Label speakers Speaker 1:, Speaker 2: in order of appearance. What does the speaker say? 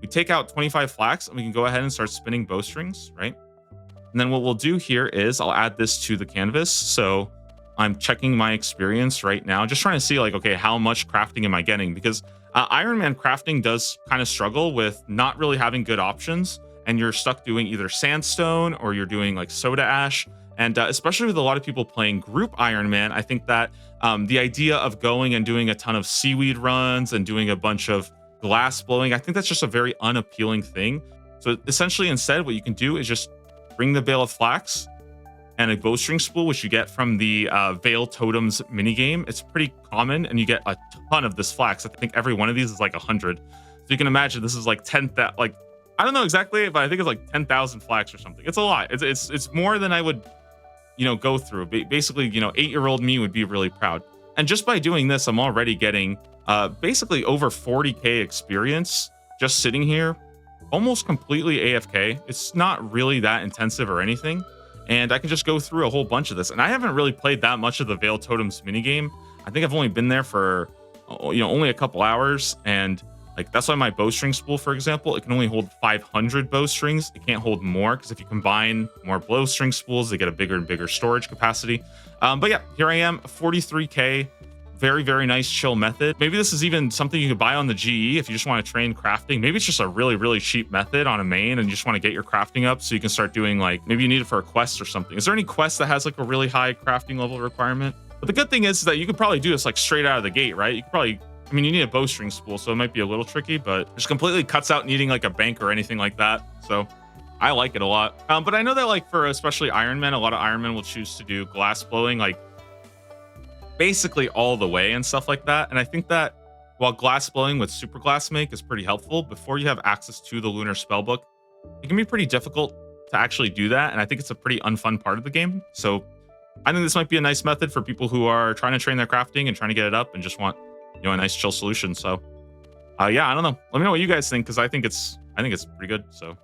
Speaker 1: We take out 25 flax and we can go ahead and start spinning bowstrings, right? And then what we'll do here is I'll add this to the canvas. So I'm checking my experience right now, just trying to see like, okay, how much crafting am I getting? Because Iron Man crafting does kind of struggle with not really having good options. And you're stuck doing either sandstone or you're doing like soda ash. And especially with a lot of people playing group Iron Man, I think that the idea of going and doing a ton of seaweed runs and doing a bunch of glass blowing, I think that's just a very unappealing thing. So essentially, instead, what you can do is just bring the bale of flax and a bowstring spool, which you get from the Veil Totems minigame. It's pretty common, and you get a ton of this flax. I think every one of these is like 100. So you can imagine this is like 10,000, like, I don't know exactly, but I think it's like 10,000 flax or something. It's a lot. It's more than I would, go through. Basically, 8-year-old me would be really proud. And just by doing this, I'm already getting basically over 40k experience just sitting here, almost completely AFK. It's not really that intensive or anything. And I can just go through a whole bunch of this. And I haven't really played that much of the Veil Totems minigame. I think I've only been there for, only a couple hours. And like, that's why my bowstring spool, for example, it can only hold 500 bowstrings. It can't hold more, because if you combine more bowstring spools, they get a bigger and bigger storage capacity. But yeah, here I am, 43k. Very, very nice chill method. Maybe this is even something you could buy on the GE if you just want to train crafting. Maybe it's just a really, really cheap method on a main and you just want to get your crafting up so you can start doing, like, maybe you need it for a quest or something. Is there any quest that has like a really high crafting level requirement? But the good thing is that you could probably do this like straight out of the gate, right? You could probably, you need a bowstring spool, so it might be a little tricky, but just completely cuts out needing like a bank or anything like that. So I like it a lot. But I know that like for especially Iron Man, a lot of Iron Men will choose to do glass blowing, like basically all the way and stuff like that. And I think that while glass blowing with super glass make is pretty helpful, before you have access to the lunar spellbook, it can be pretty difficult to actually do that. And I think it's a pretty unfun part of the game. So I think this might be a nice method for people who are trying to train their crafting and trying to get it up and just want, a nice chill solution. So yeah, I don't know. Let me know what you guys think, because I think it's pretty good. So